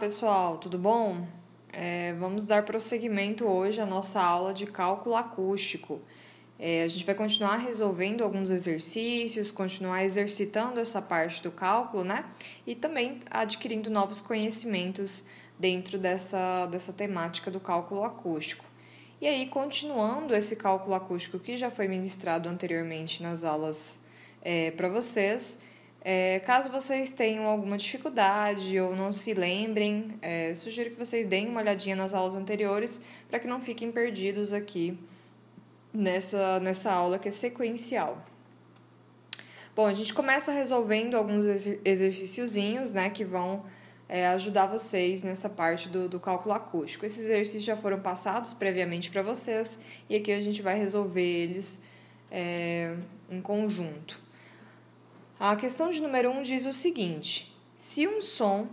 pessoal, tudo bom? Vamos dar prosseguimento hoje à nossa aula de cálculo acústico. A gente vai continuar resolvendo alguns exercícios, continuar exercitando essa parte do cálculo, né? E também adquirindo novos conhecimentos dentro dessa temática do cálculo acústico. E aí, continuando esse cálculo acústico que já foi ministrado anteriormente nas aulas para vocês, caso vocês tenham alguma dificuldade ou não se lembrem, sugiro que vocês deem uma olhadinha nas aulas anteriores para que não fiquem perdidos aqui nessa aula que é sequencial. Bom, a gente começa resolvendo alguns exercíciozinhos, né, que vão ajudar vocês nessa parte do cálculo acústico. Esses exercícios já foram passados previamente para vocês e aqui a gente vai resolver eles em conjunto. A questão de número 1 diz o seguinte: se um som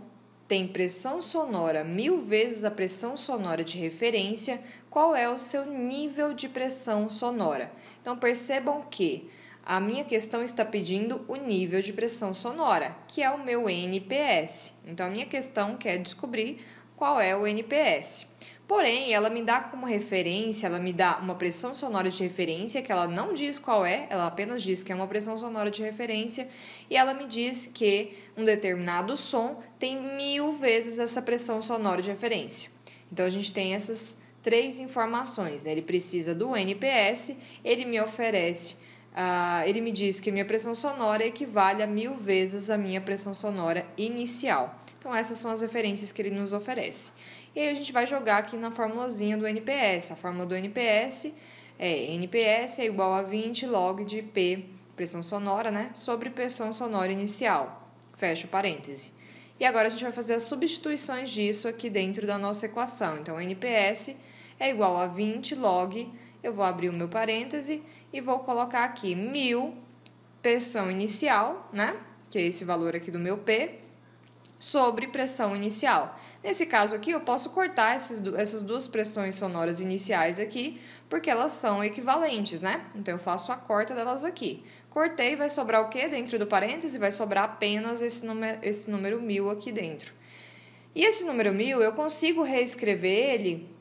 tem pressão sonora 1000 vezes a pressão sonora de referência, qual é o seu nível de pressão sonora? Então, percebam que a minha questão está pedindo o nível de pressão sonora, que é o meu NPS. Então, a minha questão quer descobrir qual é o NPS. Porém, ela me dá como referência, ela me dá uma pressão sonora de referência, que ela não diz qual é, ela apenas diz que é uma pressão sonora de referência, e ela me diz que um determinado som tem 1000 vezes essa pressão sonora de referência. Então, a gente tem essas três informações, né? Ele precisa do NPS, ele me oferece, ele me diz que minha pressão sonora equivale a 1000 vezes a minha pressão sonora inicial. Então, essas são as referências que ele nos oferece. E aí a gente vai jogar aqui na formulazinha do NPS. A fórmula do NPS é igual a 20 log de P, pressão sonora, né, sobre pressão sonora inicial. Fecha o parêntese. E agora a gente vai fazer as substituições disso aqui dentro da nossa equação. Então, o NPS é igual a 20 log, eu vou abrir o meu parêntese e vou colocar aqui 1000 pressão inicial, né, que é esse valor aqui do meu P, sobre pressão inicial. Nesse caso aqui, eu posso cortar essas duas pressões sonoras iniciais aqui, porque elas são equivalentes, né? Então, eu faço a corta delas aqui. Cortei, vai sobrar o quê dentro do parêntese? Vai sobrar apenas esse número 1000 aqui dentro. E esse número 1000, eu consigo reescrever ele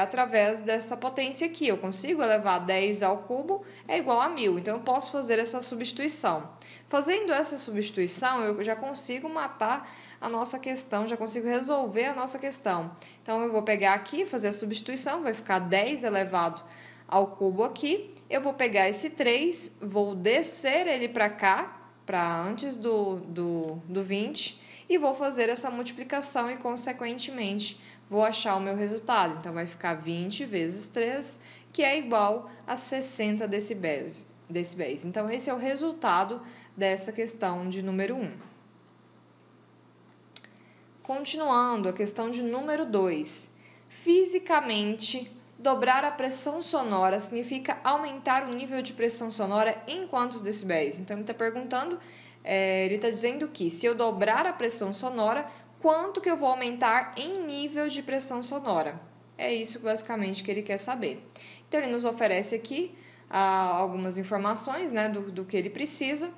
através dessa potência aqui. Eu consigo elevar 10 ao cubo é igual a 1000. Então, eu posso fazer essa substituição. Fazendo essa substituição, eu já consigo matar a nossa questão, já consigo resolver a nossa questão. Então, eu vou pegar aqui, fazer a substituição, vai ficar 10 elevado ao cubo aqui. Eu vou pegar esse 3, vou descer ele para cá, para antes do 20, e vou fazer essa multiplicação e, consequentemente, vou achar o meu resultado. Então, vai ficar 20 vezes 3, que é igual a 60 decibéis. Então, esse é o resultado dessa questão de número 1. Continuando, a questão de número 2. Fisicamente, dobrar a pressão sonora significa aumentar o nível de pressão sonora em quantos decibéis? Então, ele está perguntando, ele está dizendo que se eu dobrar a pressão sonora, quanto que eu vou aumentar em nível de pressão sonora? É isso basicamente que ele quer saber. Então, ele nos oferece aqui algumas informações, né, do que ele precisa.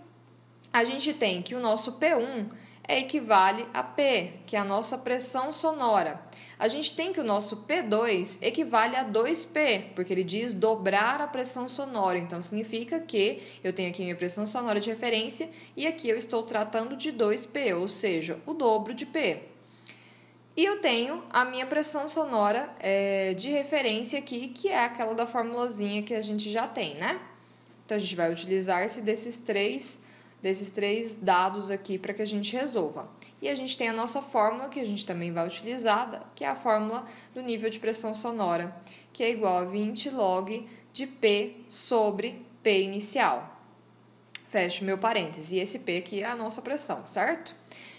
A gente tem que o nosso P1 equivale a P, que é a nossa pressão sonora. A gente tem que o nosso P2 equivale a 2P, porque ele diz dobrar a pressão sonora. Então, significa que eu tenho aqui minha pressão sonora de referência e aqui eu estou tratando de 2P, ou seja, o dobro de P. E eu tenho a minha pressão sonora de referência aqui, que é aquela da formulazinha que a gente já tem, né? Então, a gente vai utilizar-se desses três dados aqui para que a gente resolva. E a gente tem a nossa fórmula, que a gente também vai utilizar, que é a fórmula do nível de pressão sonora, que é igual a 20 log de P sobre P inicial. Fecho meu parêntese. E esse P aqui é a nossa pressão, certo?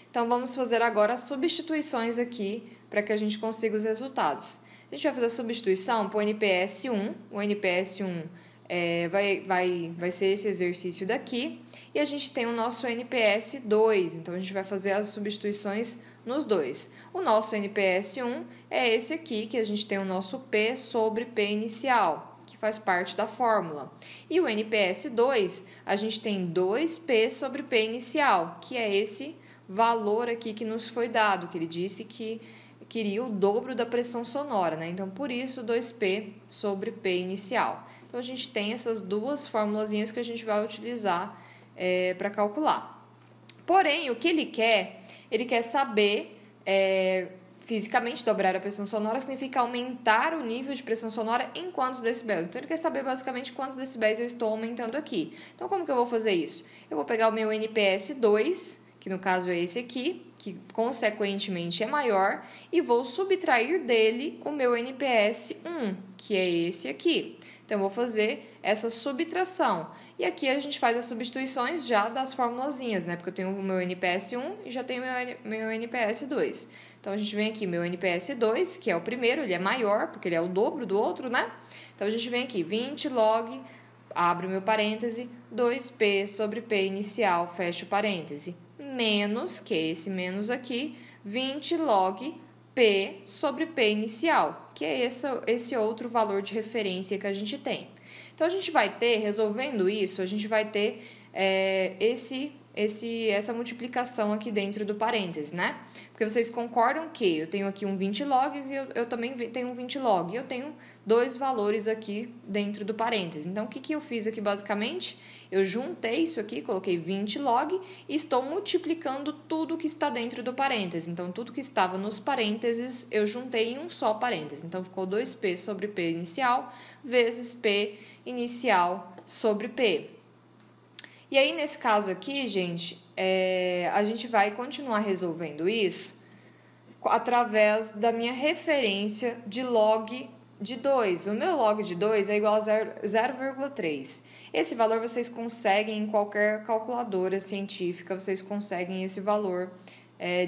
Então, vamos fazer agora as substituições aqui para que a gente consiga os resultados. A gente vai fazer a substituição para o NPS 1. O NPS 1 vai ser esse exercício daqui. E a gente tem o nosso NPS 2. Então, a gente vai fazer as substituições nos dois. O nosso NPS 1 é esse aqui, que a gente tem o nosso P sobre P inicial, que faz parte da fórmula. E o NPS 2, a gente tem 2P sobre P inicial, que é esse valor aqui que nos foi dado, que ele disse que queria o dobro da pressão sonora, né? Então, por isso, 2P sobre P inicial. Então, a gente tem essas duas formulazinhas que a gente vai utilizar para calcular. Porém, o que ele quer saber, fisicamente, dobrar a pressão sonora significa aumentar o nível de pressão sonora em quantos decibéis. Então, ele quer saber, basicamente, quantos decibéis eu estou aumentando aqui. Então, como que eu vou fazer isso? Eu vou pegar o meu NPS 2, que no caso é esse aqui, que consequentemente é maior, e vou subtrair dele o meu NPS 1, que é esse aqui. Então, eu vou fazer essa subtração. E aqui a gente faz as substituições já das formulazinhas, né? Porque eu tenho o meu NPS 1 e já tenho o meu NPS 2. Então, a gente vem aqui, meu NPS 2, que é o primeiro, ele é maior, porque ele é o dobro do outro, né? Então, a gente vem aqui, 20 log, abre o meu parêntese, 2P sobre P inicial, fecha o parêntese, menos, que é esse menos aqui, 20 log P sobre P inicial, que é esse outro valor de referência que a gente tem. Então, a gente vai ter, resolvendo isso, a gente vai ter essa multiplicação aqui dentro do parênteses, né? Porque vocês concordam que eu tenho aqui um 20 log e eu também tenho um 20 log. E eu tenho dois valores aqui dentro do parênteses. Então, o que eu fiz aqui basicamente? Eu juntei isso aqui, coloquei 20 log e estou multiplicando tudo que está dentro do parênteses. Então, tudo que estava nos parênteses, eu juntei em um só parênteses. Então, ficou 2P sobre P inicial vezes P inicial sobre P. E aí, nesse caso aqui, gente, a gente vai continuar resolvendo isso através da minha referência de log de 2. O meu log de 2 é igual a 0,3. Esse valor vocês conseguem em qualquer calculadora científica, vocês conseguem esse valor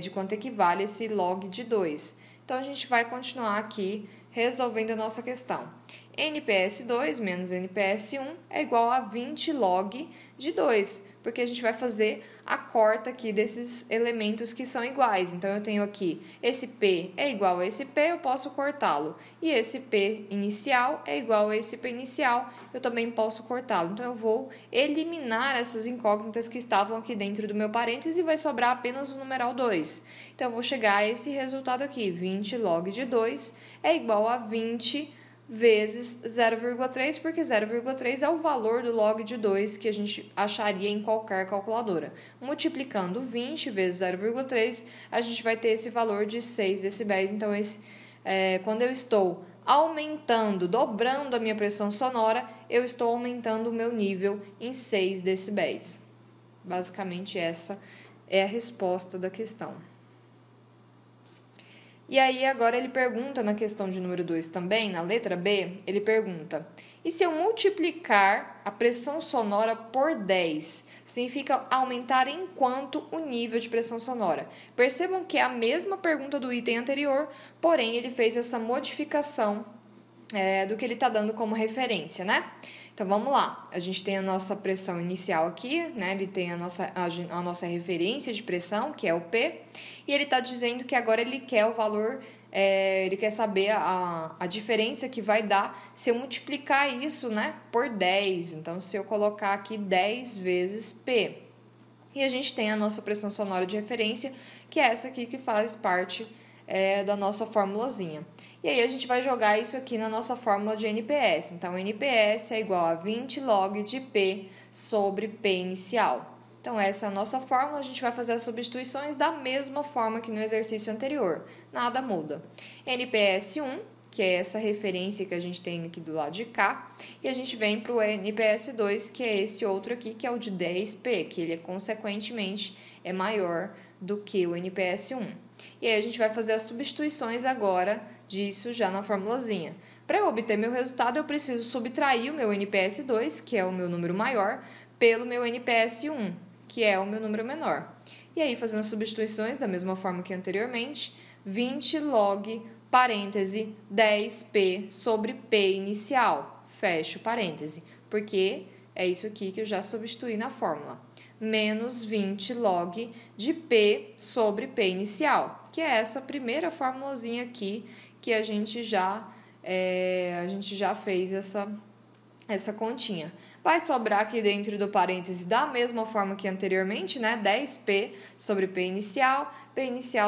de quanto equivale esse log de 2. Então, a gente vai continuar aqui resolvendo a nossa questão. NPS 2 menos NPS 1 é igual a 20 log de 2, porque a gente vai fazer a corta aqui desses elementos que são iguais. Então, eu tenho aqui esse P é igual a esse P, eu posso cortá-lo. E esse P inicial é igual a esse P inicial, eu também posso cortá-lo. Então, eu vou eliminar essas incógnitas que estavam aqui dentro do meu parênteses e vai sobrar apenas o numeral 2. Então, eu vou chegar a esse resultado aqui, 20 log de 2 é igual a 20 vezes 0,3, porque 0,3 é o valor do log de 2 que a gente acharia em qualquer calculadora. Multiplicando 20 vezes 0,3, a gente vai ter esse valor de 6 decibéis. Então, quando eu estou aumentando, dobrando a minha pressão sonora, eu estou aumentando o meu nível em 6 decibéis. Basicamente, essa é a resposta da questão. E aí, agora ele pergunta na questão de número 2 também, na letra B, ele pergunta: e se eu multiplicar a pressão sonora por 10, significa aumentar em quanto o nível de pressão sonora? Percebam que é a mesma pergunta do item anterior, porém ele fez essa modificação do que ele está dando como referência, né? Então, vamos lá. A gente tem a nossa pressão inicial aqui, né? Ele tem a nossa referência de pressão, que é o P, e ele está dizendo que agora ele quer o valor, ele quer saber a diferença que vai dar se eu multiplicar isso, né, por 10. Então, se eu colocar aqui 10 vezes P. E a gente tem a nossa pressão sonora de referência, que é essa aqui que faz parte da nossa formulazinha. E aí, a gente vai jogar isso aqui na nossa fórmula de NPS. Então, NPS é igual a 20 log de P sobre P inicial. Então, essa é a nossa fórmula. A gente vai fazer as substituições da mesma forma que no exercício anterior. Nada muda. NPS 1, que é essa referência que a gente tem aqui do lado de cá. E a gente vem para o NPS 2, que é esse outro aqui, que é o de 10P, que ele, consequentemente, é maior do que o NPS 1. E aí, a gente vai fazer as substituições agora disso já na formulazinha. Para eu obter meu resultado, eu preciso subtrair o meu NPS 2, que é o meu número maior, pelo meu NPS 1, que é o meu número menor. E aí, fazendo as substituições da mesma forma que anteriormente, 20 log, parêntese, 10P sobre P inicial, fecho parêntese, porque é isso aqui que eu já substituí na fórmula. Menos 20 log de P sobre P inicial, que é essa primeira formulazinha aqui que a gente já fez essa continha. Vai sobrar aqui dentro do parêntese da mesma forma que anteriormente, né? 10P sobre P inicial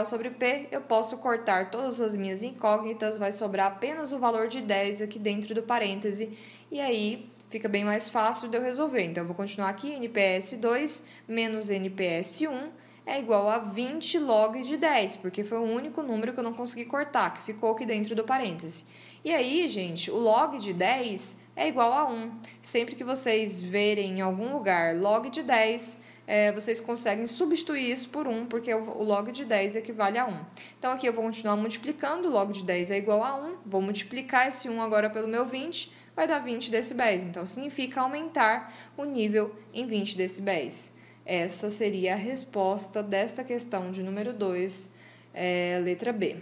sobre P. Eu posso cortar todas as minhas incógnitas, vai sobrar apenas o valor de 10 aqui dentro do parêntese. E aí fica bem mais fácil de eu resolver. Então, eu vou continuar aqui, NPS 2 menos NPS 1 é igual a 20 log de 10, porque foi o único número que eu não consegui cortar, que ficou aqui dentro do parêntese. E aí, gente, o log de 10 é igual a 1. Sempre que vocês verem em algum lugar log de 10, vocês conseguem substituir isso por 1, porque o log de 10 equivale a 1. Então, aqui eu vou continuar multiplicando, o log de 10 é igual a 1, vou multiplicar esse 1 agora pelo meu 20, vai dar 20 decibéis. Então, significa aumentar o nível em 20 decibéis. Essa seria a resposta desta questão de número 2, letra B.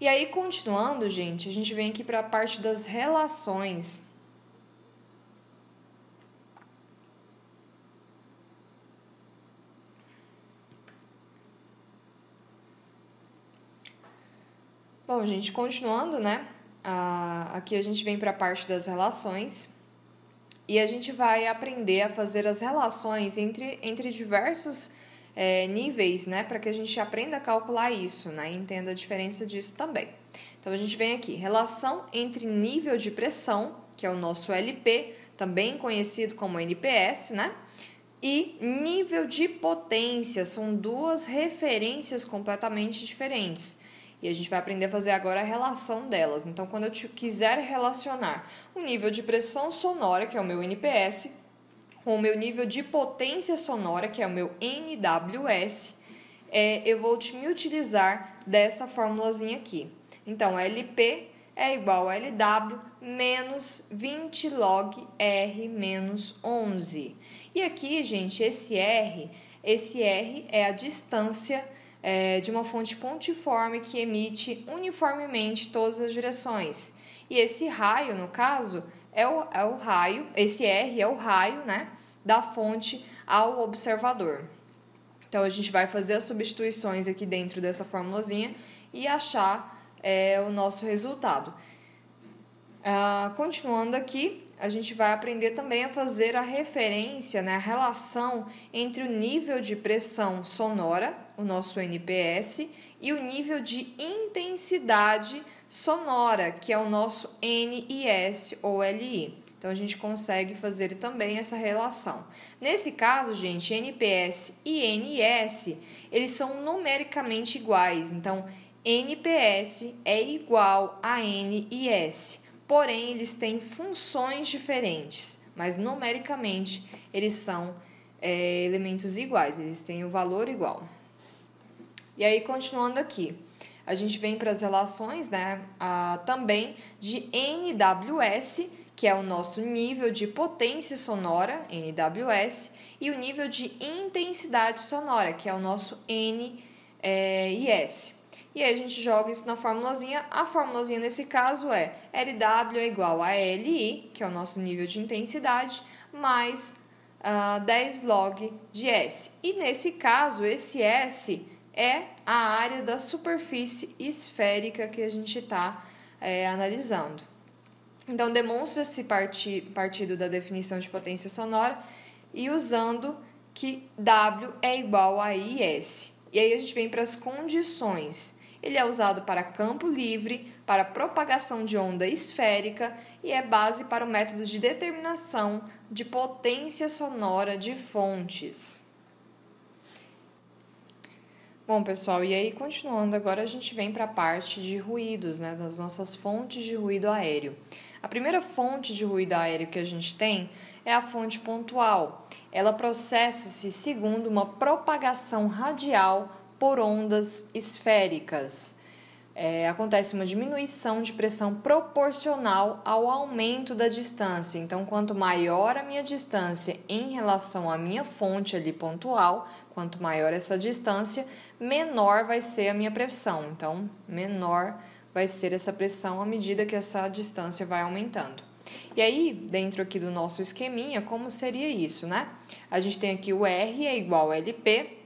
E aí, continuando, gente, a gente vem aqui para a parte das relações. Bom, gente, continuando, né? Aqui a gente vem para a parte das relações. E a gente vai aprender a fazer as relações entre diversos níveis, né? Para que a gente aprenda a calcular isso, né? E entenda a diferença disso também. Então, a gente vem aqui, relação entre nível de pressão, que é o nosso LP, também conhecido como NPS, né? E nível de potência, são duas referências completamente diferentes. E a gente vai aprender a fazer agora a relação delas. Então, quando eu quiser relacionar o nível de pressão sonora, que é o meu NPS, com o meu nível de potência sonora, que é o meu NWS, eu vou me utilizar dessa formulazinha aqui. Então, LP é igual a LW menos 20 log R menos 11. E aqui, gente, esse R é a distância de uma fonte pontiforme que emite uniformemente todas as direções. E esse raio, no caso, é o raio, esse R é o raio, né, da fonte ao observador. Então, a gente vai fazer as substituições aqui dentro dessa formulazinha e achar o nosso resultado. Continuando aqui, a gente vai aprender também a fazer a referência, né, a relação entre o nível de pressão sonora, o nosso NPS, e o nível de intensidade sonora, que é o nosso NIS ou LI. Então, a gente consegue fazer também essa relação. Nesse caso, gente, NPS e NIS, eles são numericamente iguais. Então, NPS é igual a NIS. Porém, eles têm funções diferentes, mas numericamente eles são elementos iguais, eles têm o valor igual. E aí, continuando aqui, a gente vem para as relações, né, também de NWS, que é o nosso nível de potência sonora, NWS, e o nível de intensidade sonora, que é o nosso NIS. E aí a gente joga isso na formulazinha. A formulazinha nesse caso é LW é igual a LI, que é o nosso nível de intensidade, mais 10 log de S. E nesse caso, esse S é a área da superfície esférica que a gente está analisando. Então, demonstra-se partido da definição de potência sonora e usando que W é igual a IS. E aí a gente vem para as condições. Ele é usado para campo livre, para propagação de onda esférica e é base para o método de determinação de potência sonora de fontes. Bom, pessoal, e aí continuando, agora a gente vem para a parte de ruídos, né, das nossas fontes de ruído aéreo. A primeira fonte de ruído aéreo que a gente tem é a fonte pontual. Ela processa-se segundo uma propagação radial por ondas esféricas. Acontece uma diminuição de pressão proporcional ao aumento da distância. Então, quanto maior a minha distância em relação à minha fonte ali pontual, quanto maior essa distância, menor vai ser a minha pressão. Então, menor vai ser essa pressão à medida que essa distância vai aumentando. E aí, dentro aqui do nosso esqueminha, como seria isso, né? A gente tem aqui o R é igual a LP,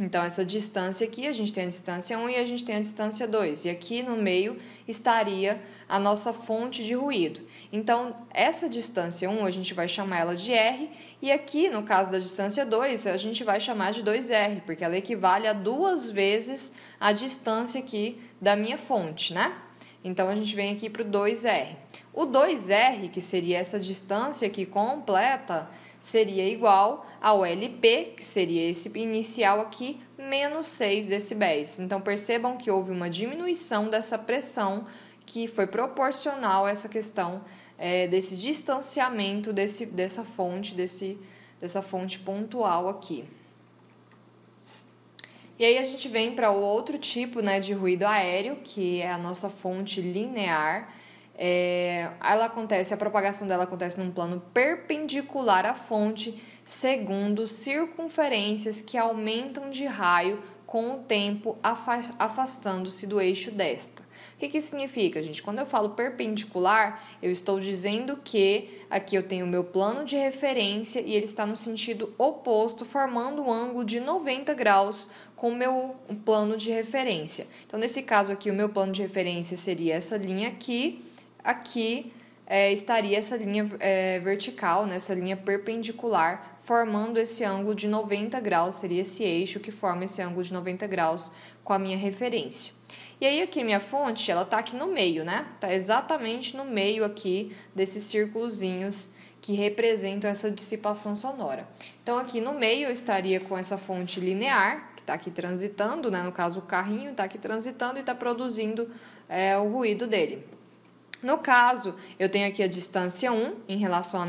Então, essa distância aqui, a gente tem a distância 1 e a gente tem a distância 2. E aqui no meio estaria a nossa fonte de ruído. Então, essa distância 1, a gente vai chamar ela de R. E aqui, no caso da distância 2, a gente vai chamar de 2R, porque ela equivale a 2 vezes a distância aqui da minha fonte, né? Então, a gente vem aqui para o 2R. O 2R, que seria essa distância aqui completa, seria igual ao LP, que seria esse inicial aqui, menos 6 decibéis. Então, percebam que houve uma diminuição dessa pressão que foi proporcional a essa questão desse distanciamento dessa fonte pontual aqui. E aí a gente vem para o outro tipo, né, de ruído aéreo, que é a nossa fonte linear. A propagação dela acontece num plano perpendicular à fonte, segundo circunferências que aumentam de raio com o tempo, afastando-se do eixo desta. O que isso significa, gente? Quando eu falo perpendicular, eu estou dizendo que aqui eu tenho o meu plano de referência e ele está no sentido oposto, formando um ângulo de 90 graus com o meu plano de referência. Então, nesse caso aqui, o meu plano de referência seria essa linha aqui. Aqui estaria essa linha vertical, né, essa linha perpendicular, formando esse ângulo de 90 graus, seria esse eixo que forma esse ângulo de 90 graus com a minha referência. E aí aqui minha fonte, ela tá aqui no meio, né? Tá exatamente no meio aqui desses círculozinhos que representam essa dissipação sonora. Então aqui no meio eu estaria com essa fonte linear, que está aqui transitando, né? No caso o carrinho está aqui transitando e está produzindo o ruído dele. No caso, eu tenho aqui a distância 1 em relação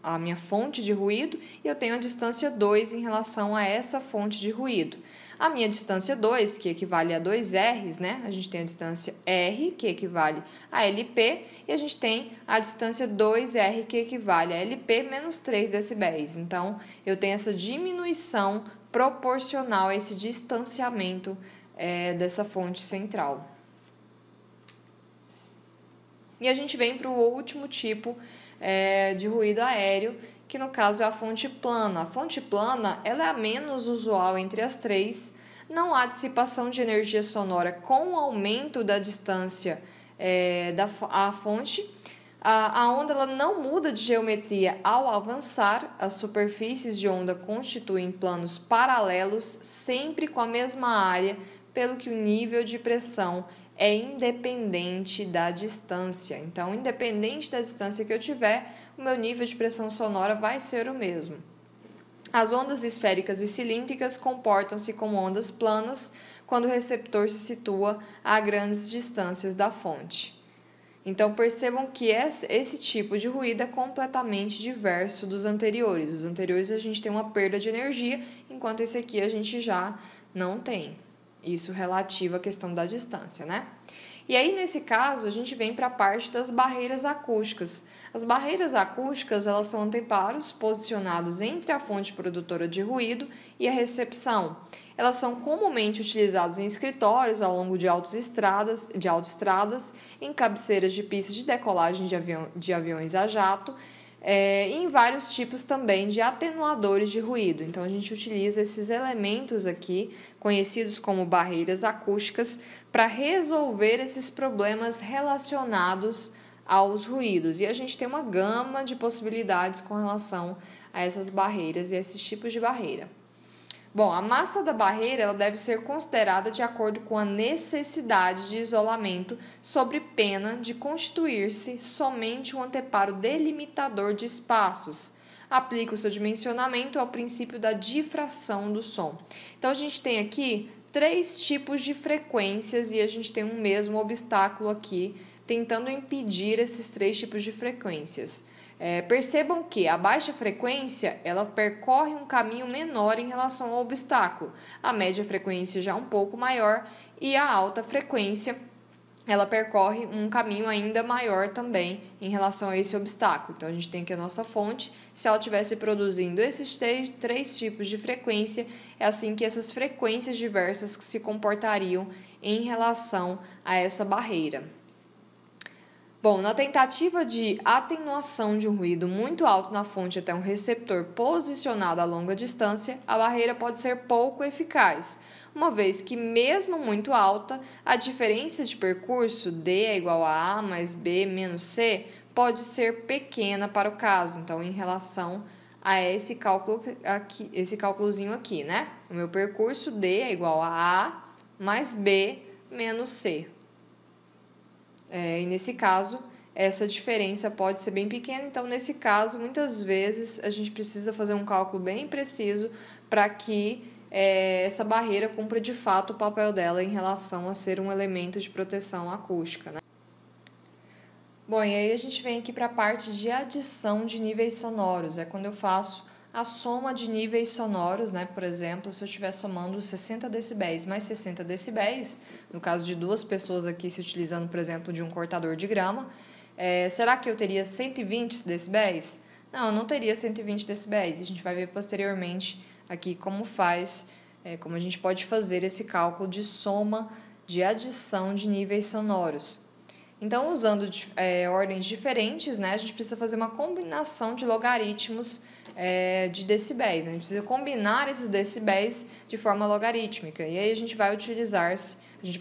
à minha fonte de ruído e eu tenho a distância 2 em relação a essa fonte de ruído. A minha distância 2, que equivale a 2 R's, né? A gente tem a distância R, que equivale a LP, e a gente tem a distância 2R, que equivale a LP menos 3 decibéis. Então, eu tenho essa diminuição proporcional a esse distanciamento dessa fonte central. E a gente vem para o último tipo de ruído aéreo, que no caso é a fonte plana. A fonte plana ela é a menos usual entre as três. Não há dissipação de energia sonora com o aumento da distância à fonte. A onda ela não muda de geometria ao avançar. As superfícies de onda constituem planos paralelos, sempre com a mesma área, pelo que o nível de pressão é independente da distância. Então, independente da distância que eu tiver, o meu nível de pressão sonora vai ser o mesmo. As ondas esféricas e cilíndricas comportam-se como ondas planas quando o receptor se situa a grandes distâncias da fonte. Então, percebam que esse tipo de ruído é completamente diverso dos anteriores. Os anteriores a gente tem uma perda de energia, enquanto esse aqui a gente já não tem. Isso relativo à questão da distância, né? E aí, nesse caso, a gente vem para a parte das barreiras acústicas. As barreiras acústicas, elas são anteparos posicionados entre a fonte produtora de ruído e a recepção. Elas são comumente utilizadas em escritórios ao longo de autoestradas, em cabeceiras de pistas de decolagem de aviões a jato, e em vários tipos também de atenuadores de ruído. Então, a gente utiliza esses elementos aqui, conhecidos como barreiras acústicas, para resolver esses problemas relacionados aos ruídos. E a gente tem uma gama de possibilidades com relação a essas barreiras e a esses tipos de barreira. Bom, a massa da barreira ela deve ser considerada de acordo com a necessidade de isolamento, sob pena de constituir-se somente um anteparo delimitador de espaços. Aplica o seu dimensionamento ao princípio da difração do som. Então, a gente tem aqui 3 tipos de frequências e a gente tem um mesmo obstáculo aqui, tentando impedir esses 3 tipos de frequências. Percebam que a baixa frequência ela percorre um caminho menor em relação ao obstáculo, a média frequência já um pouco maior e a alta frequência ela percorre um caminho ainda maior também em relação a esse obstáculo. Então, a gente tem aqui a nossa fonte, se ela estivesse produzindo esses 3 tipos de frequência, é assim que essas frequências diversas se comportariam em relação a essa barreira. Bom, na tentativa de atenuação de um ruído muito alto na fonte até um receptor posicionado a longa distância, a barreira pode ser pouco eficaz, uma vez que, mesmo muito alta, a diferença de percurso D é igual a A mais B menos C pode ser pequena para o caso. Então, em relação a esse cálculo aqui, esse cálculozinho aqui, né? O meu percurso D é igual a A mais B menos C. E nesse caso, essa diferença pode ser bem pequena. Então, nesse caso, muitas vezes a gente precisa fazer um cálculo bem preciso para que essa barreira cumpra de fato o papel dela em relação a ser um elemento de proteção acústica, né? Bom, e aí a gente vem aqui para a parte de adição de níveis sonoros. É quando eu faço a soma de níveis sonoros, né? Por exemplo, se eu estiver somando 60 decibéis mais 60 decibéis, no caso de duas pessoas aqui se utilizando, por exemplo, de um cortador de grama, será que eu teria 120 decibéis? Não, eu não teria 120 decibéis. A gente vai ver posteriormente aqui como como a gente pode fazer esse cálculo de soma de adição de níveis sonoros. Então, usando ordens diferentes, né, a gente precisa fazer uma combinação de logaritmos de decibéis. Né? A gente precisa combinar esses decibéis de forma logarítmica. E aí a gente vai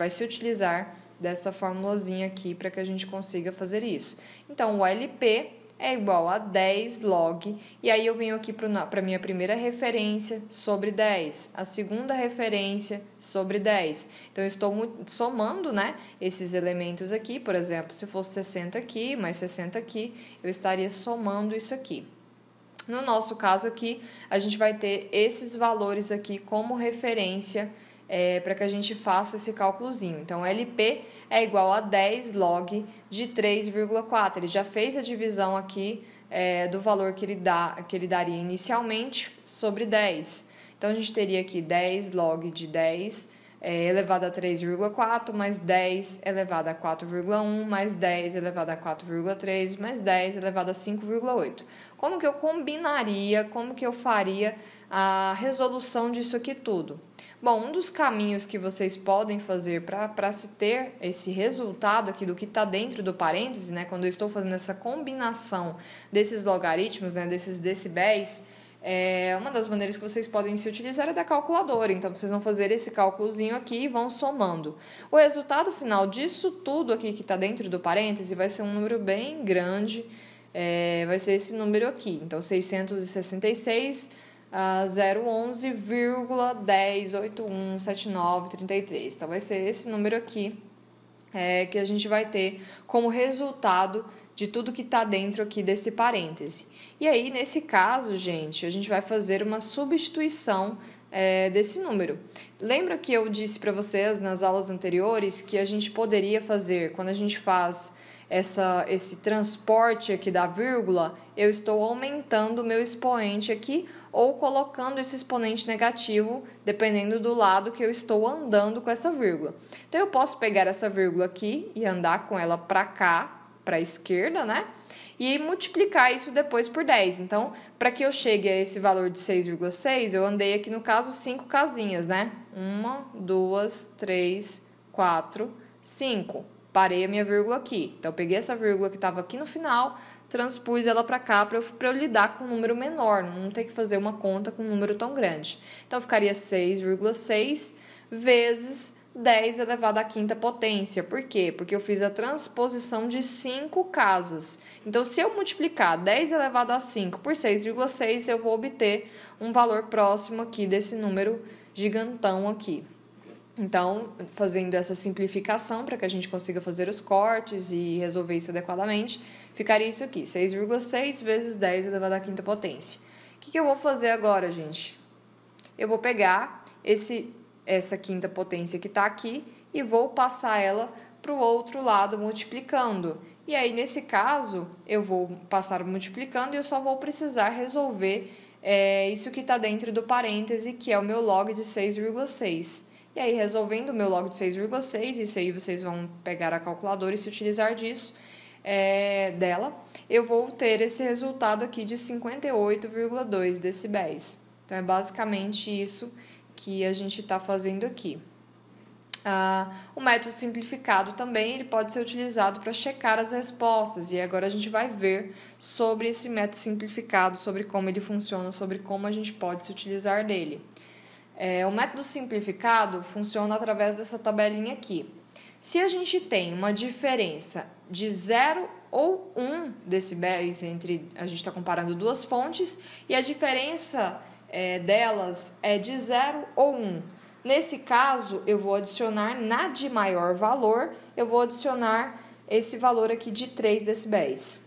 se utilizar dessa formulazinha aqui para que a gente consiga fazer isso. Então, o LP é igual a 10 log, e aí eu venho aqui para a minha primeira referência sobre 10, a segunda referência sobre 10. Então, eu estou somando, né, esses elementos aqui. Por exemplo, se fosse 60 aqui, mais 60 aqui, eu estaria somando isso aqui. No nosso caso aqui, a gente vai ter esses valores aqui como referência para que a gente faça esse cálculozinho. Então, LP é igual a 10 log de 3,4. Ele já fez a divisão aqui do valor que ele daria inicialmente sobre 10. Então, a gente teria aqui 10 log de 10 elevado a 3,4, mais 10 elevado a 4,1, mais 10 elevado a 4,3, mais 10 elevado a 5,8. Como que eu combinaria, como que eu faria a resolução disso aqui tudo? Bom, um dos caminhos que vocês podem fazer para se ter esse resultado aqui do que está dentro do parêntese, né, quando eu estou fazendo essa combinação desses logaritmos, né, desses decibéis, uma das maneiras que vocês podem se utilizar é da calculadora. Então, vocês vão fazer esse cálculozinho aqui e vão somando. O resultado final disso tudo aqui que está dentro do parêntese vai ser um número bem grande, vai ser esse número aqui. Então, 666 011,10817933. Então, vai ser esse número aqui que a gente vai ter como resultado de tudo que está dentro aqui desse parêntese. E aí, nesse caso, gente, a gente vai fazer uma substituição desse número. Lembra que eu disse para vocês nas aulas anteriores que a gente poderia fazer, quando a gente faz esse transporte aqui da vírgula, eu estou aumentando o meu expoente aqui ou colocando esse exponente negativo, dependendo do lado que eu estou andando com essa vírgula. Então, eu posso pegar essa vírgula aqui e andar com ela para cá, para a esquerda, né? E multiplicar isso depois por 10. Então, para que eu chegue a esse valor de 6,6, eu andei aqui, no caso, 5 casinhas, né? 1, 2, 3, 4, 5. Parei a minha vírgula aqui. Então, eu peguei essa vírgula que estava aqui no final, transpus ela para cá para eu lidar com um número menor, não ter que fazer uma conta com um número tão grande. Então, ficaria 6,6 vezes 10 elevado à quinta potência. Por quê? Porque eu fiz a transposição de 5 casas. Então, se eu multiplicar 10 elevado a 5 por 6,6, eu vou obter um valor próximo aqui desse número gigantão aqui. Então, fazendo essa simplificação para que a gente consiga fazer os cortes e resolver isso adequadamente, ficaria isso aqui, 6,6 vezes 10 elevado à quinta potência. O que eu vou fazer agora, gente? Eu vou pegar essa quinta potência que está aqui e vou passar ela para o outro lado multiplicando. E aí, nesse caso, eu vou passar multiplicando e eu só vou precisar resolver isso que está dentro do parêntese, que é o meu log de 6,6. E aí, resolvendo o meu log de 6,6, isso aí vocês vão pegar a calculadora e se utilizar dela, eu vou ter esse resultado aqui de 58,2 decibéis. Então, é basicamente isso que a gente está fazendo aqui. O método simplificado também ele pode ser utilizado para checar as respostas, e agora a gente vai ver sobre esse método simplificado, sobre como ele funciona, sobre como a gente pode se utilizar dele. O método simplificado funciona através dessa tabelinha aqui. Se a gente tem uma diferença de 0 ou 1 decibéis entre, a gente está comparando duas fontes, e a diferença delas é de 0 ou 1. Nesse caso, eu vou adicionar na de maior valor, eu vou adicionar esse valor aqui de 3 decibéis.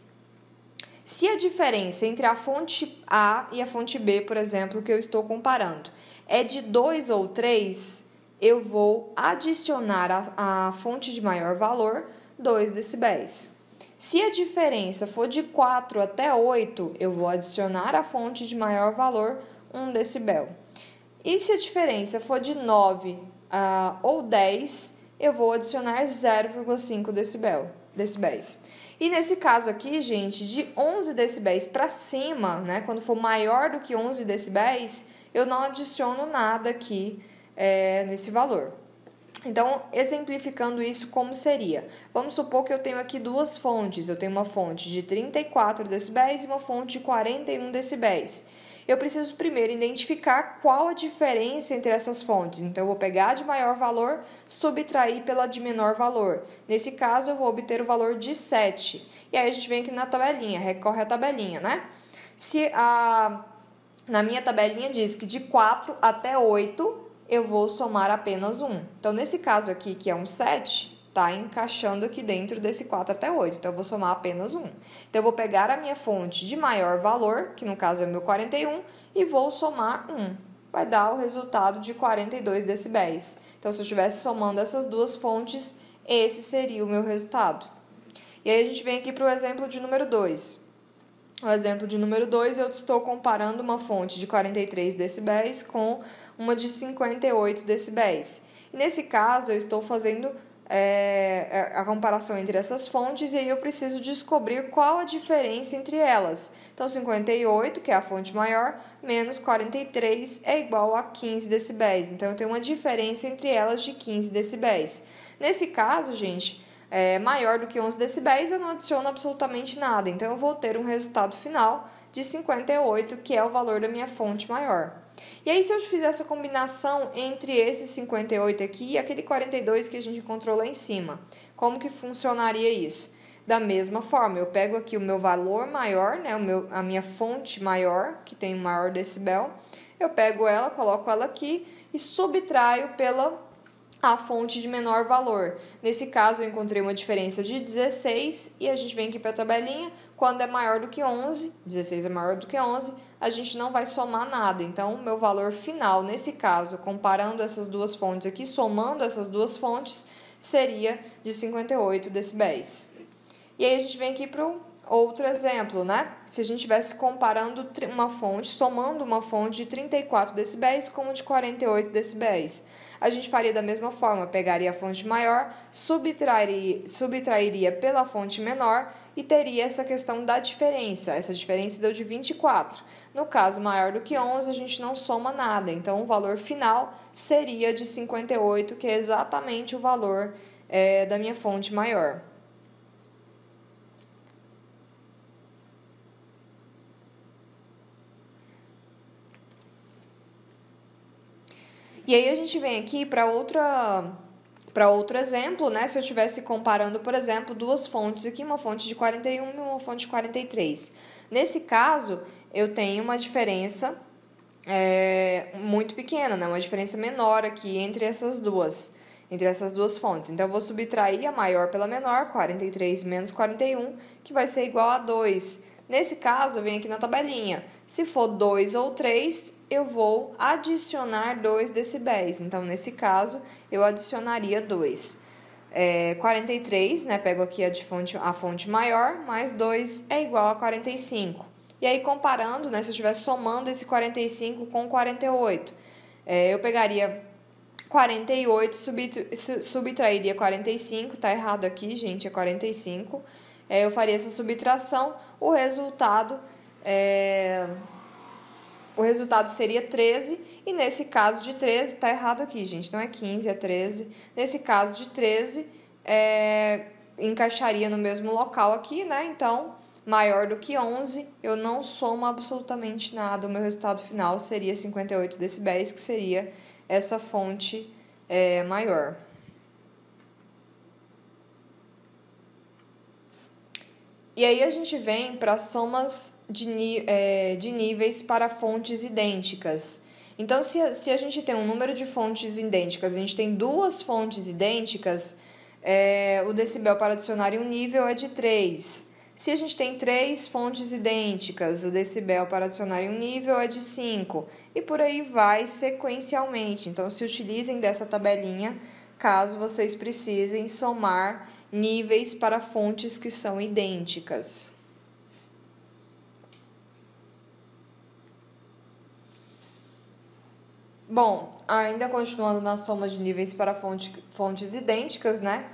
Se a diferença entre a fonte A e a fonte B, por exemplo, que eu estou comparando, é de 2 ou 3, eu vou adicionar a fonte de maior valor 2 decibéis. Se a diferença for de 4 até 8, eu vou adicionar a fonte de maior valor 1 decibel. E se a diferença for de 9 ou 10, eu vou adicionar 0,5 decibéis. E nesse caso aqui, gente, de 11 decibéis para cima, né, quando for maior do que 11 decibéis, eu não adiciono nada aqui nesse valor. Então, exemplificando isso, como seria? Vamos supor que eu tenho aqui duas fontes. Eu tenho uma fonte de 34 decibéis e uma fonte de 41 decibéis. Eu preciso primeiro identificar qual a diferença entre essas fontes. Então, eu vou pegar a de maior valor, subtrair pela de menor valor. Nesse caso, eu vou obter o valor de 7. E aí, a gente vem aqui na tabelinha, recorre à tabelinha, né? Na minha tabelinha diz que de 4 até 8, eu vou somar apenas 1. Então, nesse caso aqui, que é um 7, está encaixando aqui dentro desse 4 até 8. Então, eu vou somar apenas 1. Então, eu vou pegar a minha fonte de maior valor, que no caso é o meu 41, e vou somar 1. Vai dar o resultado de 42 decibéis. Então, se eu estivesse somando essas duas fontes, esse seria o meu resultado. E aí, a gente vem aqui para o exemplo de número 2. O exemplo de número 2, eu estou comparando uma fonte de 43 decibéis com uma de 58 decibéis. E nesse caso, eu estou fazendo a comparação entre essas fontes, e aí eu preciso descobrir qual a diferença entre elas. Então, 58, que é a fonte maior, menos 43 é igual a 15 decibéis. Então, eu tenho uma diferença entre elas de 15 decibéis. Nesse caso, gente, maior do que 11 decibéis, eu não adiciono absolutamente nada. Então, eu vou ter um resultado final de 58, que é o valor da minha fonte maior. E aí, se eu fizer essa combinação entre esse 58 aqui e aquele 42 que a gente encontrou lá em cima, como que funcionaria isso? Da mesma forma, eu pego aqui o meu valor maior, né, a minha fonte maior, que tem o maior decibel, eu pego ela, coloco ela aqui e subtraio pela a fonte de menor valor. Nesse caso, eu encontrei uma diferença de 16 e a gente vem aqui para a tabelinha. Quando é maior do que 11, 16 é maior do que 11, a gente não vai somar nada. Então, o meu valor final, nesse caso, comparando essas duas fontes aqui, somando essas duas fontes, seria de 58 decibéis. E aí, a gente vem aqui para o outro exemplo, né? Se a gente estivesse comparando uma fonte, somando uma fonte de 34 decibéis com uma de 48 decibéis, a gente faria da mesma forma, pegaria a fonte maior, subtrairia pela fonte menor e teria essa questão da diferença. Essa diferença deu de 24. No caso maior do que 11, a gente não soma nada, então o valor final seria de 58, que é exatamente o valor da minha fonte maior. E aí a gente vem aqui para outro exemplo, né? Se eu estivesse comparando, por exemplo, duas fontes aqui, uma fonte de 41 e uma fonte de 43. Nesse caso, eu tenho uma diferença muito pequena, né? Uma diferença menor aqui entre essas duas fontes. Então, eu vou subtrair a maior pela menor, 43 menos 41, que vai ser igual a 2. Nesse caso, eu venho aqui na tabelinha. Se for 2 ou 3, eu vou adicionar 2 decibéis. Então, nesse caso, eu adicionaria 2. 43, né? Pego aqui a fonte maior, mais 2 é igual a 45. E aí, comparando, né? Se eu estivesse somando esse 45 com 48, eu pegaria 48, subtrairia 45, tá errado aqui, gente, é 45. Eu faria essa subtração, o resultado o resultado seria 13, e nesse caso de 13, tá errado aqui, gente, não é 15, é 13. Nesse caso de 13, encaixaria no mesmo local aqui, né? Então, maior do que 11, eu não somo absolutamente nada, o meu resultado final seria 58 decibéis, que seria essa fonte maior. E aí a gente vem para somas de níveis para fontes idênticas. Então, se a gente tem um número de fontes idênticas, a gente tem duas fontes idênticas, o decibel para adicionar em um nível é de 3. Se a gente tem 3 fontes idênticas, o decibel para adicionar em um nível é de 5. E por aí vai sequencialmente. Então, se utilizem dessa tabelinha, caso vocês precisem somar níveis para fontes que são idênticas. Bom, ainda continuando na soma de níveis para fontes idênticas, né?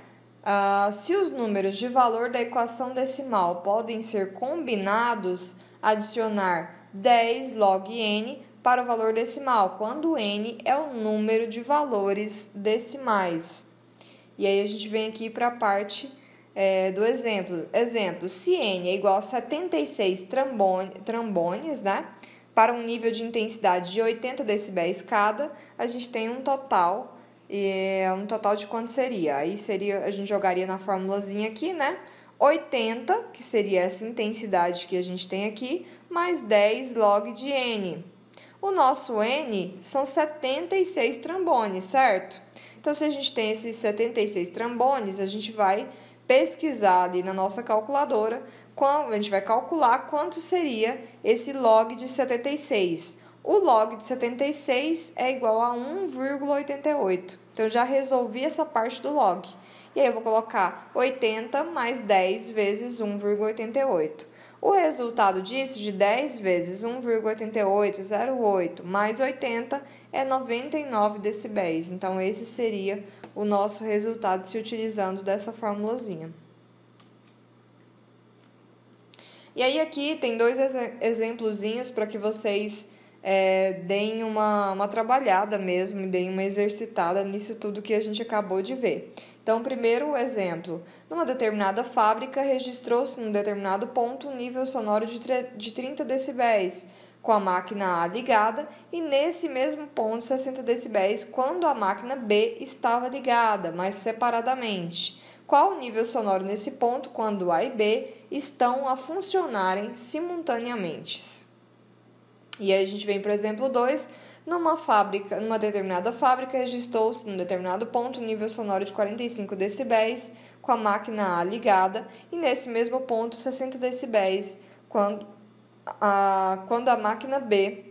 Se os números de valor da equação decimal podem ser combinados, adicionar 10 log n para o valor decimal, quando n é o número de valores decimais. E aí a gente vem aqui para a parte do exemplo. Exemplo, se n é igual a 76 trombones, né? Para um nível de intensidade de 80 decibéis cada, a gente tem um total de quanto seria? Aí a gente jogaria na formulazinha aqui, né? 80, que seria essa intensidade que a gente tem aqui, mais 10 log de n. O nosso n são 76 trombones, certo? Então, se a gente tem esses 76 trombones, a gente vai pesquisar ali na nossa calculadora, a gente vai calcular quanto seria esse log de 76. O log de 76 é igual a 1,88. Então, eu já resolvi essa parte do log. E aí, eu vou colocar 80 mais 10 vezes 1,88. O resultado disso, de 10 vezes 1,8808 mais 80, é 99 decibéis. Então, esse seria o nosso resultado se utilizando dessa formulazinha. E aí, aqui tem dois exemplozinhos para que vocês deem uma trabalhada mesmo, deem uma exercitada nisso tudo que a gente acabou de ver. Então, primeiro exemplo, numa determinada fábrica, registrou-se num determinado ponto um nível sonoro de 30 decibéis, com a máquina A ligada, e nesse mesmo ponto 60 decibéis quando a máquina B estava ligada, mas separadamente. Qual o nível sonoro nesse ponto quando A e B estão a funcionarem simultaneamente? E aí a gente vem para o exemplo 2, numa determinada fábrica, registrou-se num determinado ponto um nível sonoro de 45 decibéis com a máquina A ligada, e nesse mesmo ponto 60 decibéis quando a máquina B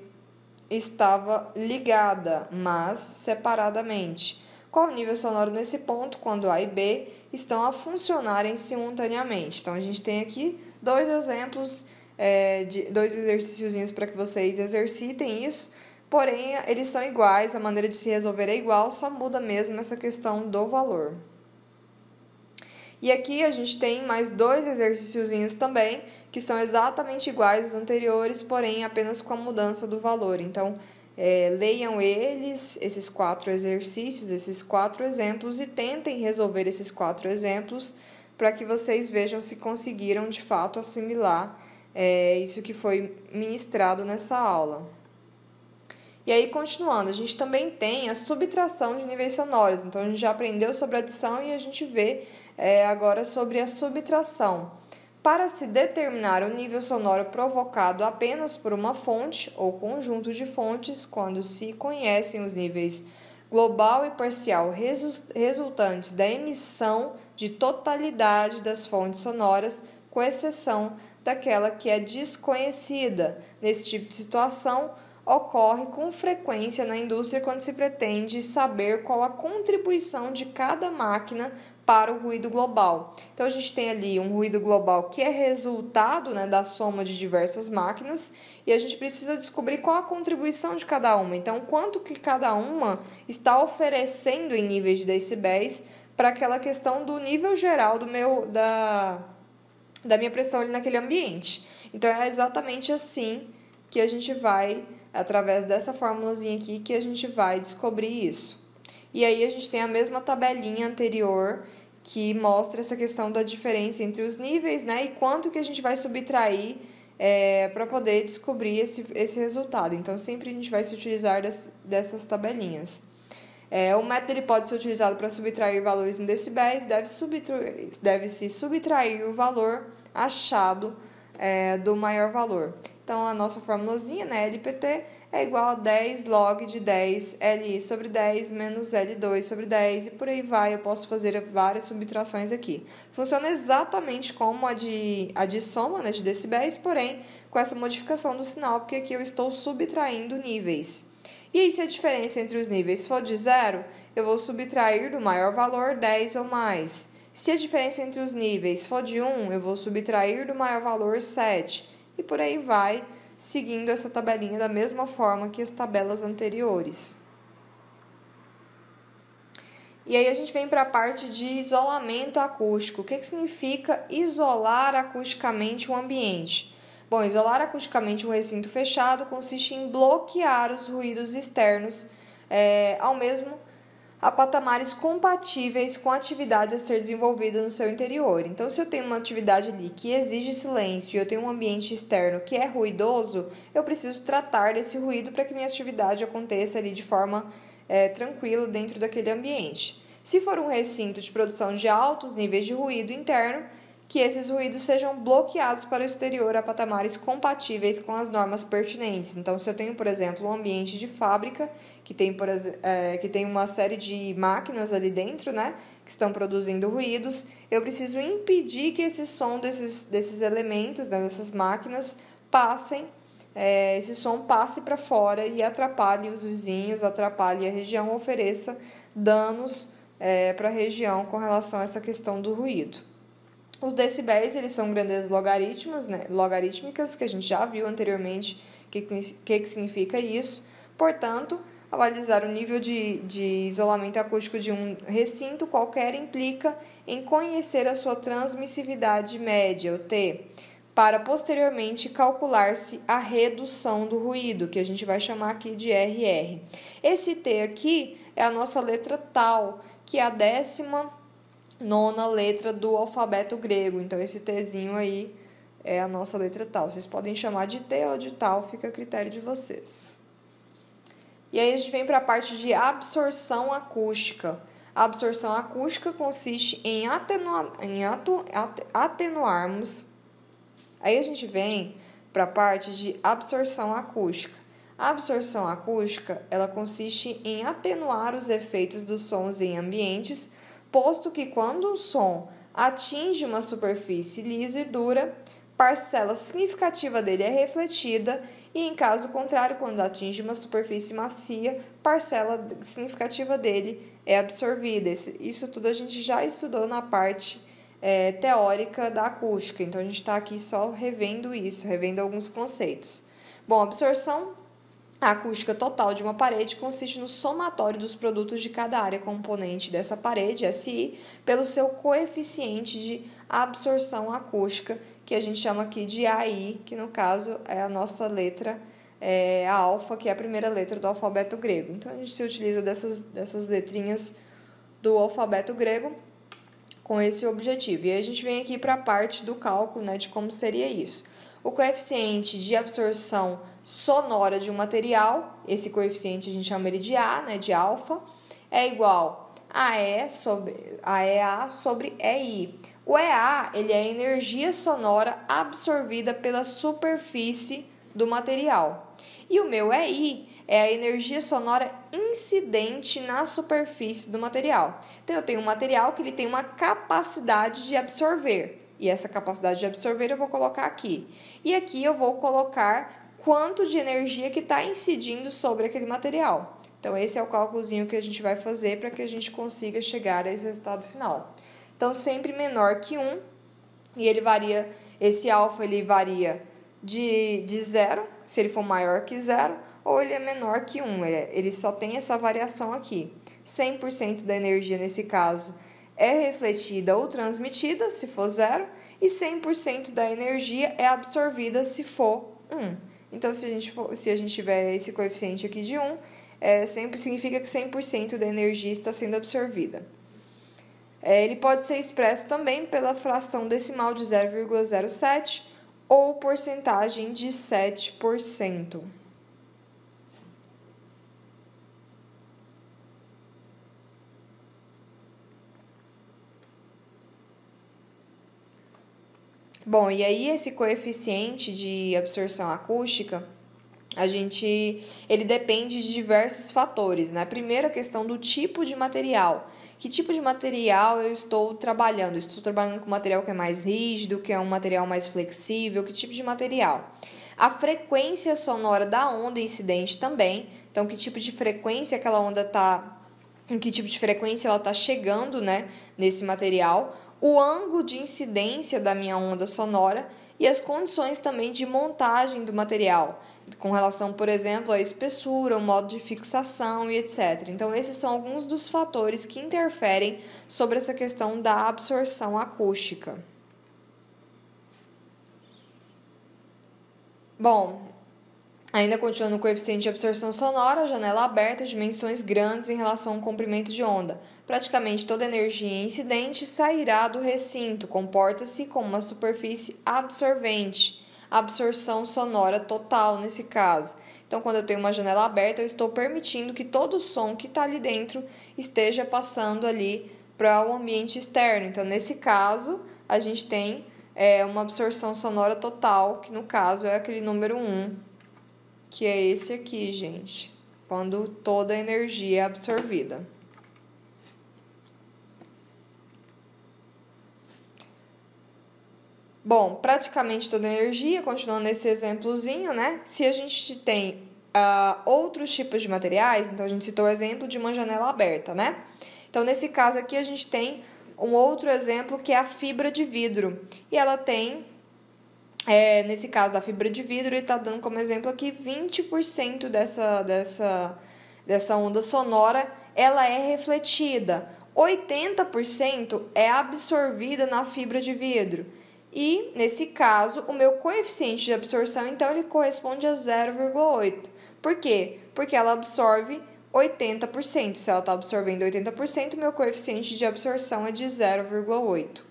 estava ligada, mas separadamente. Qual o nível sonoro nesse ponto quando A e B estão a funcionarem simultaneamente? Então, a gente tem aqui dois exemplos, dois exercíciozinhos para que vocês exercitem isso, porém, eles são iguais, a maneira de se resolver é igual, só muda mesmo essa questão do valor. E aqui a gente tem mais dois exercíciozinhos também, que são exatamente iguais aos anteriores, porém apenas com a mudança do valor. Então, leiam esses 4 exercícios, esses 4 exemplos, e tentem resolver esses 4 exemplos para que vocês vejam se conseguiram, de fato, assimilar isso que foi ministrado nessa aula. E aí, continuando, a gente também tem a subtração de níveis sonoros. Então, a gente já aprendeu sobre a adição e a gente vê agora sobre a subtração. Para se determinar o nível sonoro provocado apenas por uma fonte ou conjunto de fontes, quando se conhecem os níveis global e parcial resultantes da emissão de totalidade das fontes sonoras, com exceção daquela que é desconhecida. Nesse tipo de situação, ocorre com frequência na indústria quando se pretende saber qual a contribuição de cada máquina para o ruído global. Então, a gente tem ali um ruído global que é resultado, né, da soma de diversas máquinas, e a gente precisa descobrir qual a contribuição de cada uma. Então, quanto que cada uma está oferecendo em níveis de decibéis para aquela questão do nível geral da minha pressão ali naquele ambiente. Então, é exatamente assim que a gente vai, através dessa formulazinha aqui, que a gente vai descobrir isso. E aí a gente tem a mesma tabelinha anterior que mostra essa questão da diferença entre os níveis, né? E quanto que a gente vai subtrair para poder descobrir esse resultado. Então, sempre a gente vai se utilizar dessas tabelinhas. O método ele pode ser utilizado para subtrair valores em decibéis, deve-se subtrair o valor achado do maior valor. Então, a nossa formulazinha, né, LPT, é igual a 10 log de 10 Li sobre 10 menos L2 sobre 10 e por aí vai. Eu posso fazer várias subtrações aqui. Funciona exatamente como a de soma, né, de decibéis, porém com essa modificação do sinal, porque aqui eu estou subtraindo níveis. E aí, se a diferença entre os níveis for de 0, eu vou subtrair do maior valor 10 ou mais. Se a diferença entre os níveis for de 1, eu vou subtrair do maior valor 7. E por aí vai, seguindo essa tabelinha da mesma forma que as tabelas anteriores. E aí a gente vem para a parte de isolamento acústico. O que significa isolar acusticamente um ambiente? Bom, isolar acusticamente um recinto fechado consiste em bloquear os ruídos externos a patamares compatíveis com a atividade a ser desenvolvida no seu interior. Então, se eu tenho uma atividade ali que exige silêncio e eu tenho um ambiente externo que é ruidoso, eu preciso tratar desse ruído para que minha atividade aconteça ali de forma tranquila dentro daquele ambiente. Se for um recinto de produção de altos níveis de ruído interno, que esses ruídos sejam bloqueados para o exterior a patamares compatíveis com as normas pertinentes. Então, se eu tenho, por exemplo, um ambiente de fábrica, que tem uma série de máquinas ali dentro, né, que estão produzindo ruídos, eu preciso impedir que esse som desses elementos, né, dessas máquinas, esse som passe para fora e atrapalhe os vizinhos, atrapalhe a região, ofereça danos para a região com relação a essa questão do ruído. Os decibéis, eles são grandezas logarítmicas, que a gente já viu anteriormente o que significa isso. Portanto, avalizar o nível de isolamento acústico de um recinto qualquer implica em conhecer a sua transmissividade média, o T, para posteriormente calcular-se a redução do ruído, que a gente vai chamar aqui de RR. Esse T aqui é a nossa letra tal, que é a 19ª letra do alfabeto grego. Então, esse Tzinho aí é a nossa letra tal. Vocês podem chamar de T ou de tal, fica a critério de vocês. E aí a gente vem para a parte de absorção acústica. A absorção acústica consiste em atenuarmos. Aí a gente vem para a parte de absorção acústica. A absorção acústica, ela consiste em atenuar os efeitos dos sons em ambientes, posto que quando um som atinge uma superfície lisa e dura, parcela significativa dele é refletida e, em caso contrário, quando atinge uma superfície macia, parcela significativa dele é absorvida. Isso tudo a gente já estudou na parte teórica da acústica, então a gente está aqui só revendo alguns conceitos. Bom, a absorção acústica total de uma parede consiste no somatório dos produtos de cada área componente dessa parede, SI, pelo seu coeficiente de absorção acústica, que a gente chama aqui de AI, que no caso é a nossa letra a alfa, que é a primeira letra do alfabeto grego. Então, a gente se utiliza dessas letrinhas do alfabeto grego com esse objetivo. E aí a gente vem aqui para a parte do cálculo, né, de como seria isso. O coeficiente de absorção sonora de um material, esse coeficiente a gente chama ele de A, né, de alfa, é igual a EA sobre EI. O EA, ele é a energia sonora absorvida pela superfície do material. E o meu EI é a energia sonora incidente na superfície do material. Então, eu tenho um material que ele tem uma capacidade de absorver. E essa capacidade de absorver eu vou colocar aqui. E aqui eu vou colocar quanto de energia que está incidindo sobre aquele material. Então, esse é o cálculozinho que a gente vai fazer para que a gente consiga chegar a esse resultado final. Então, sempre menor que 1. E ele varia, esse alfa ele varia de 0, se ele for maior que 0, ou ele é menor que 1. Ele só tem essa variação aqui. 100% da energia, nesse caso, é refletida ou transmitida, se for 0, e 100% da energia é absorvida, se for 1. Então, se a gente tiver esse coeficiente aqui de 1, sempre significa que 100% da energia está sendo absorvida. Ele pode ser expresso também pela fração decimal de 0,07 ou porcentagem de 7%. Bom, e aí esse coeficiente de absorção acústica, ele depende de diversos fatores, né? Primeiro, a questão do tipo de material. Que tipo de material eu estou trabalhando? Estou trabalhando com material que é mais rígido, que é um material mais flexível? Que tipo de material? A frequência sonora da onda incidente também. Então, que tipo de frequência aquela onda está... Em que tipo de frequência ela está chegando, né, nesse material? O ângulo de incidência da minha onda sonora e as condições também de montagem do material, com relação, por exemplo, à espessura, o modo de fixação e etc. Então, esses são alguns dos fatores que interferem sobre essa questão da absorção acústica. Bom, ainda continuando o coeficiente de absorção sonora, janela aberta, dimensões grandes em relação ao comprimento de onda. Praticamente toda energia incidente sairá do recinto, comporta-se como uma superfície absorvente. Absorção sonora total nesse caso. Então, quando eu tenho uma janela aberta, eu estou permitindo que todo o som que está ali dentro esteja passando ali para o ambiente externo. Então, nesse caso, a gente tem uma absorção sonora total, que no caso é aquele número 1, que é esse aqui, gente, quando toda a energia é absorvida. Bom, praticamente toda a energia, continuando nesse exemplozinho, né? Se a gente tem outros tipos de materiais, então a gente citou o exemplo de uma janela aberta, né? Então, nesse caso aqui, a gente tem um outro exemplo que é a fibra de vidro. E ela tem... nesse caso da fibra de vidro, ele está dando como exemplo aqui 20% dessa onda sonora, ela é refletida. 80% é absorvida na fibra de vidro. E, nesse caso, o meu coeficiente de absorção, então, ele corresponde a 0,8. Por quê? Porque ela absorve 80%. Se ela está absorvendo 80%, meu coeficiente de absorção é de 0,8.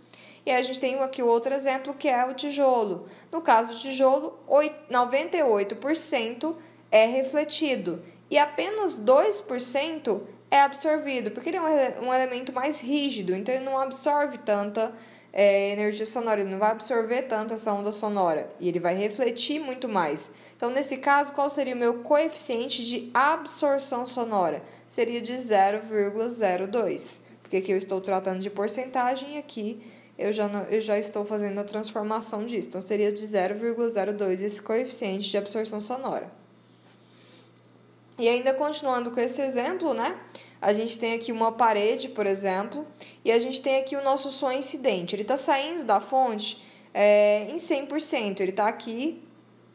E aí a gente tem aqui o outro exemplo, que é o tijolo. No caso do tijolo, 98% é refletido e apenas 2% é absorvido, porque ele é um elemento mais rígido, então ele não absorve tanta energia sonora, ele não vai absorver tanto essa onda sonora e ele vai refletir muito mais. Então, nesse caso, qual seria o meu coeficiente de absorção sonora? Seria de 0,02, porque aqui eu estou tratando de porcentagem e aqui eu já estou fazendo a transformação disso. Então, seria de 0,02 esse coeficiente de absorção sonora. E ainda continuando com esse exemplo, né? A gente tem aqui uma parede, por exemplo, e a gente tem aqui o nosso som incidente. Ele está saindo da fonte em 100%. Ele está aqui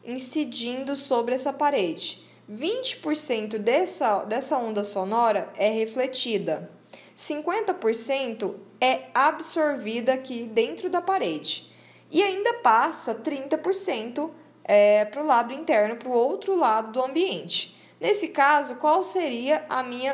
incidindo sobre essa parede. 20% dessa onda sonora é refletida. 50% é absorvida aqui dentro da parede. E ainda passa 30% para o lado interno, para o outro lado do ambiente. Nesse caso, qual seria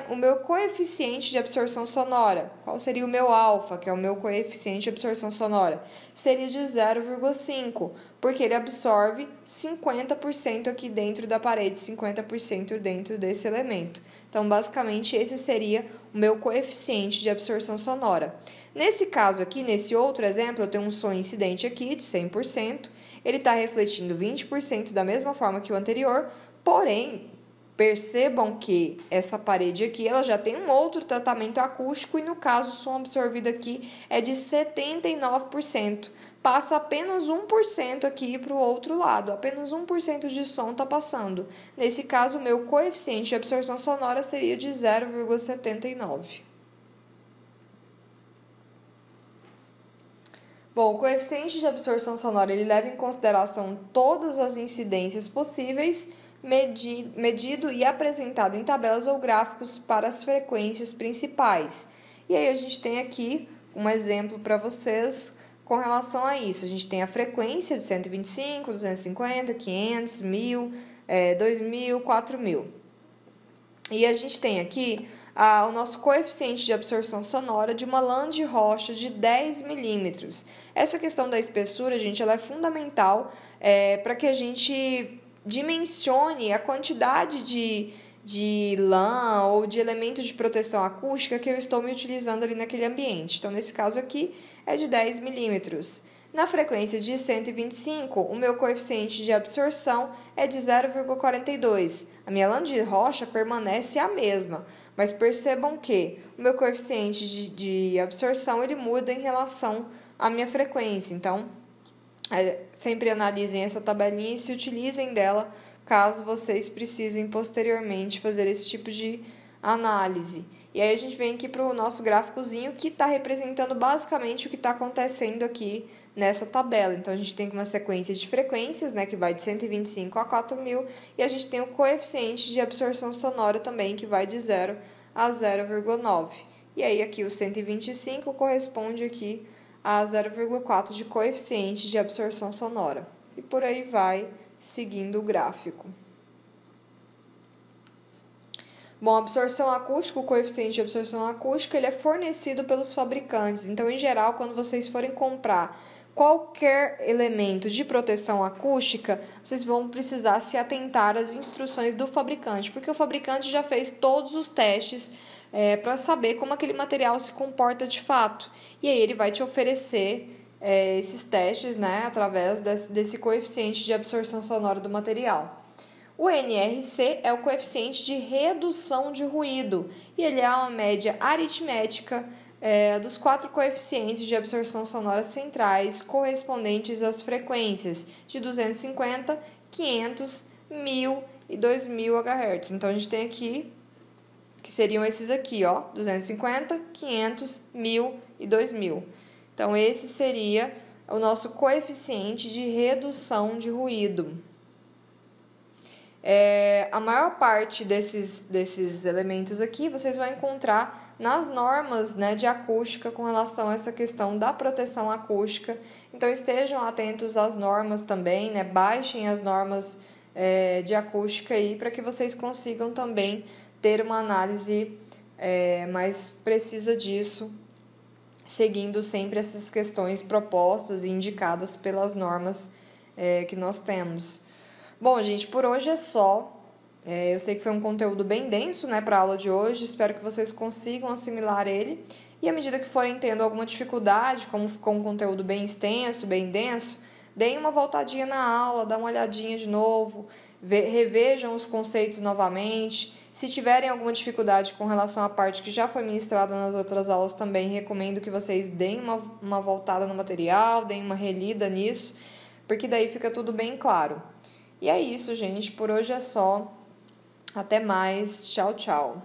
o meu coeficiente de absorção sonora? Qual seria o meu alfa, que é o meu coeficiente de absorção sonora? Seria de 0,5, porque ele absorve 50% aqui dentro da parede, 50% dentro desse elemento. Então, basicamente, esse seria o meu coeficiente de absorção sonora. Nesse caso aqui, nesse outro exemplo, eu tenho um som incidente aqui de 100%, ele está refletindo 20% da mesma forma que o anterior, porém, percebam que essa parede aqui ela já tem um outro tratamento acústico e, no caso, o som absorvido aqui é de 79%. Passa apenas 1% aqui para o outro lado, apenas 1% de som está passando. Nesse caso, o meu coeficiente de absorção sonora seria de 0,79. Bom, o coeficiente de absorção sonora ele leva em consideração todas as incidências possíveis, medido e apresentado em tabelas ou gráficos para as frequências principais. E aí a gente tem aqui um exemplo para vocês com relação a isso. A gente tem a frequência de 125, 250, 500, 1000, 2000, 4000. E a gente tem aqui o nosso coeficiente de absorção sonora de uma lã de rocha de 10 milímetros. Essa questão da espessura, gente, ela é fundamental para que a gente dimensione a quantidade de lã ou de elementos de proteção acústica que eu estou me utilizando ali naquele ambiente. Então, nesse caso aqui, é de 10 milímetros. Na frequência de 125, o meu coeficiente de absorção é de 0,42. A minha lã de rocha permanece a mesma, mas percebam que o meu coeficiente de absorção ele muda em relação à minha frequência. Então, sempre analisem essa tabelinha e se utilizem dela caso vocês precisem posteriormente fazer esse tipo de análise. E aí a gente vem aqui para o nosso gráficozinho que está representando basicamente o que está acontecendo aqui nessa tabela. Então, a gente tem uma sequência de frequências, né, que vai de 125 a 4000, e a gente tem o coeficiente de absorção sonora também, que vai de 0 a 0,9. E aí, aqui o 125 corresponde aqui a 0,4 de coeficiente de absorção sonora. E por aí vai, seguindo o gráfico. Bom, a absorção acústica, o coeficiente de absorção acústica, ele é fornecido pelos fabricantes. Então, em geral, quando vocês forem comprar qualquer elemento de proteção acústica, vocês vão precisar se atentar às instruções do fabricante, porque o fabricante já fez todos os testes para saber como aquele material se comporta de fato. E aí ele vai te oferecer esses testes, né, através desse coeficiente de absorção sonora do material. O NRC é o coeficiente de redução de ruído e ele é uma média aritmética dos 4 coeficientes de absorção sonora centrais correspondentes às frequências de 250, 500, 1000 e 2000 Hz. Então, a gente tem aqui, que seriam esses aqui, ó, 250, 500, 1000 e 2000. Então, esse seria o nosso coeficiente de redução de ruído. A maior parte desses elementos aqui vocês vão encontrar nas normas, né, de acústica com relação a essa questão da proteção acústica. Então, estejam atentos às normas também, né, baixem as normas de acústica aí para que vocês consigam também ter uma análise mais precisa disso, seguindo sempre essas questões propostas e indicadas pelas normas que nós temos. Bom, gente, por hoje é só. Eu sei que foi um conteúdo bem denso, né, para a aula de hoje. Espero que vocês consigam assimilar ele. E à medida que forem tendo alguma dificuldade, como ficou um conteúdo bem extenso, bem denso, deem uma voltadinha na aula, dá uma olhadinha de novo, revejam os conceitos novamente. Se tiverem alguma dificuldade com relação à parte que já foi ministrada nas outras aulas também, recomendo que vocês deem uma voltada no material, deem uma relida nisso, porque daí fica tudo bem claro. E é isso, gente. Por hoje é só. Até mais. Tchau, tchau.